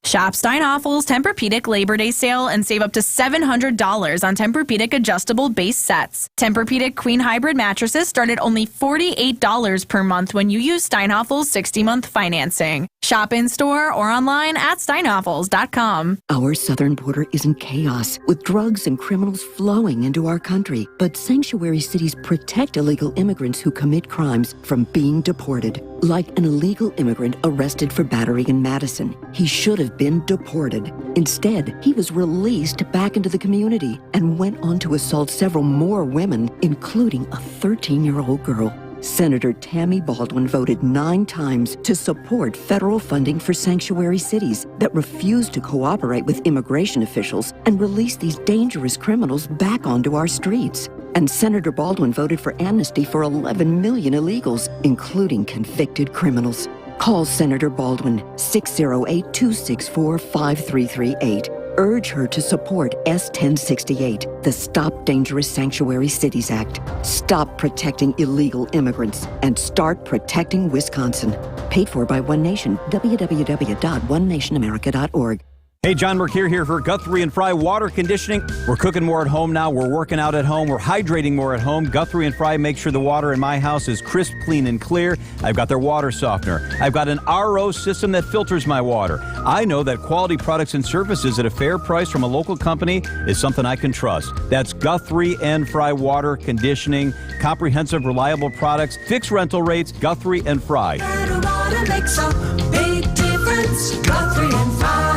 Shop Steinhoffel's Tempur-Pedic Labor Day sale and save up to $700 on Tempur-Pedic adjustable base sets. Tempur-Pedic Queen Hybrid mattresses start at only $48 per month when you use Steinhoffel's 60-month financing. Shop in-store or online at steinhoffels.com. Our southern border is in chaos, with drugs and criminals flowing into our country. But sanctuary cities protect illegal immigrants who commit crimes from being deported. Like an illegal immigrant arrested for battery in Madison. He should have been deported. Instead, he was released back into the community and went on to assault several more women, including a 13-year-old girl. Senator Tammy Baldwin voted 9 times to support federal funding for sanctuary cities that refuse to cooperate with immigration officials and release these dangerous criminals back onto our streets. And Senator Baldwin voted for amnesty for 11 million illegals, including convicted criminals. Call Senator Baldwin, 608-264-5338. Urge her to support S-1068, the Stop Dangerous Sanctuary Cities Act. Stop protecting illegal immigrants and start protecting Wisconsin. Paid for by One Nation, www.onenationamerica.org. Hey, John Mercure here for Guthrie and Fry Water Conditioning. We're cooking more at home now. We're working out at home. We're hydrating more at home. Guthrie and Fry make sure the water in my house is crisp, clean, and clear. I've got their water softener. I've got an RO system that filters my water. I know that quality products and services at a fair price from a local company is something I can trust. That's Guthrie and Fry Water Conditioning. Comprehensive, reliable products, fixed rental rates, Guthrie and Fry. Better water makes a big difference. Guthrie and Fry.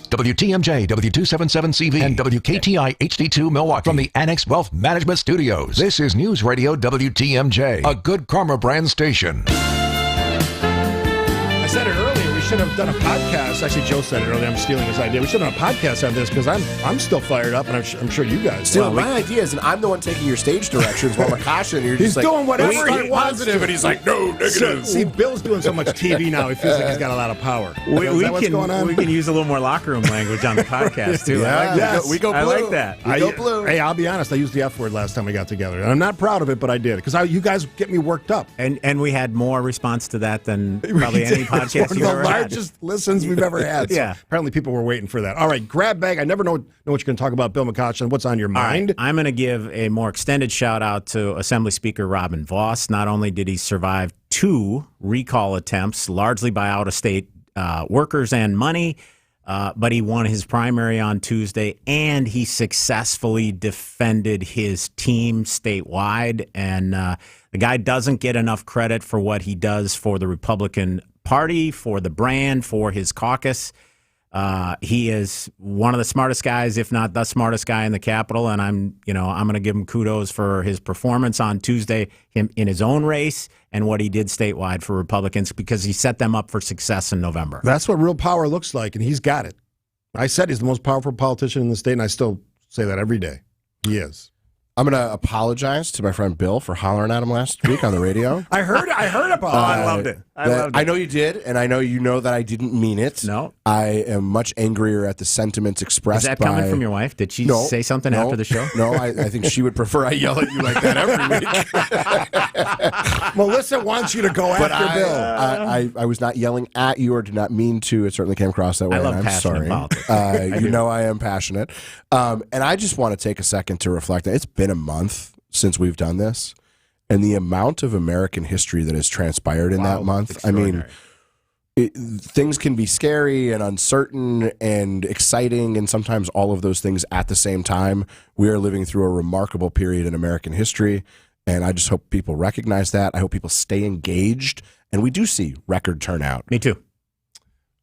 WTMJ, W277CV, and WKTI HD2 Milwaukee from the Annex Wealth Management Studios. This is News Radio WTMJ, a Good Karma brand station. I said it earlier. We should have done a podcast. Actually, Joe said it earlier. I'm stealing his idea. We should have done a podcast on this because I'm still fired up, and I'm sure you guys. Still, my idea is, and I'm the one taking your stage directions while Makasha, and you're he's just like, doing whatever he wants positive, and he's like, no, negative. See, Bill's doing so much TV now. He feels like he's got a lot of power. What's going on? We can use a little more locker room language on the podcast too. Yeah, I like that. we go blue. I like that. We go blue. Hey, I'll be honest. I used the F word last time we got together, and I'm not proud of it, but I did because you guys get me worked up. And we had more response to that than probably any podcast you've ever had. One of the largest listens we've ever had. So yeah. Apparently people were waiting for that. All right, grab bag. I never know what you're going to talk about, Bill McCutcheon. What's on your mind? Right. I'm going to give a more extended shout out to Assembly Speaker Robin Voss. Not only did he survive 2 recall attempts, largely by out-of-state workers and money, but he won his primary on Tuesday, and he successfully defended his team statewide. And the guy doesn't get enough credit for what he does for the Republican Party, for the brand, for his caucus. He is one of the smartest guys, if not the smartest guy in the Capitol, and I'm going to give him kudos for his performance on Tuesday in his own race and what he did statewide for Republicans because he set them up for success in November. That's what real power looks like, and he's got it. I said he's the most powerful politician in the state, and I still say that every day. He is. I'm going to apologize to my friend Bill for hollering at him last week on the radio. I heard about it. I loved it. I know you did, and I know you know that I didn't mean it. No. I am much angrier at the sentiments expressed Is that by... coming from your wife? Did she say something after the show? No, I think she would prefer I yell at you like that every week. Melissa wants you to go after Bill. I was not yelling at you or did not mean to. It certainly came across that way. I love I'm passionate sorry. politics. You know I am passionate. And I just want to take a second to reflect. It's been a month since we've done this, and the amount of American history that has transpired in that month. I mean, things can be scary and uncertain and exciting, and sometimes all of those things at the same time. We are living through a remarkable period in American history, and I just hope people recognize that. I hope people stay engaged, and we do see record turnout. Me too.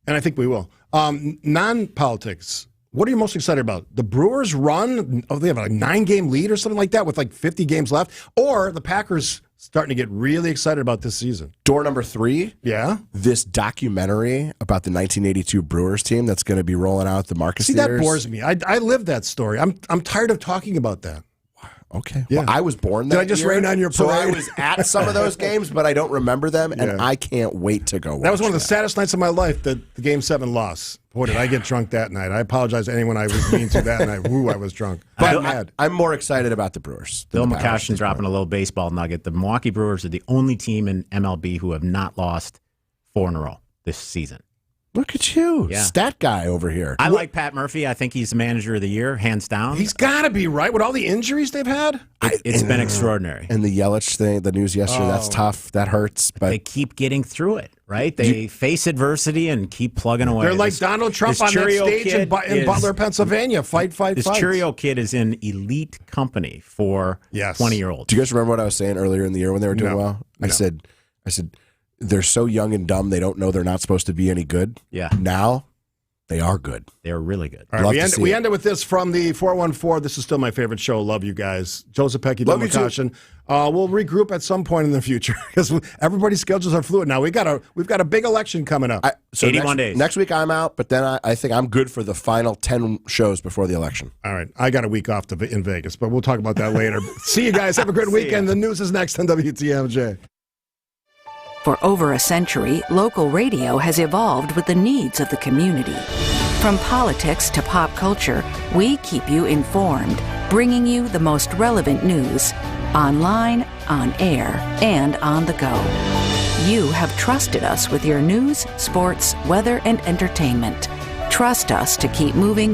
And I think we will. Non-politics. What are you most excited about? The Brewers run? Oh, they have a 9-game lead or something like that with like 50 games left? Or the Packers starting to get really excited about this season? Door number 3. Yeah? This documentary about the 1982 Brewers team that's going to be rolling out at the Marcus Theaters. That bores me. I live that story. I'm tired of talking about that. Okay. Yeah. Well, I was born that Did I just year, rain on your so I parade? was at some of those games, but I don't remember them, and Yeah. I can't wait to go watch That was one of the saddest nights of my life, the Game 7 loss. Boy, did I get drunk that night. I apologize to anyone I was mean to that night. Woo, I was drunk. But I'm more excited about the Brewers. Bill McCoshin dropping a little baseball nugget. The Milwaukee Brewers are the only team in MLB who have not lost 4 in a row this season. Look at you, Yeah. stat guy over here. I like Pat Murphy. I think he's the manager of the year, hands down. He's got to be, right? With all the injuries they've had? It's been extraordinary. And the Yelich thing, the news yesterday, that's tough. That hurts. But they keep getting through it, right? They face adversity and keep plugging away. They're like Donald Trump on that stage in Butler, Pennsylvania. Fight. This Cheerio kid is in elite company for 20-year-olds. Do you guys remember what I was saying earlier in the year when they were doing well? I said, they're so young and dumb, they don't know they're not supposed to be any good. Yeah. Now, they are good. They're really good. All right, we ended with this from the 414. This is still my favorite show. Love you guys. Joseph Pecky, Bill McCoshin. We'll regroup at some point in the future because everybody's schedules are fluid now. We've got a big election coming up. 81 days. Next week I'm out, but then I think I'm good for the final 10 shows before the election. All right. I got a week off in Vegas, but we'll talk about that later. See you guys. Have a good weekend. The news is next on WTMJ. For over a century, local radio has evolved with the needs of the community. From politics to pop culture, we keep you informed, bringing you the most relevant news, online, on air, and on the go. You have trusted us with your news, sports, weather, and entertainment. Trust us to keep moving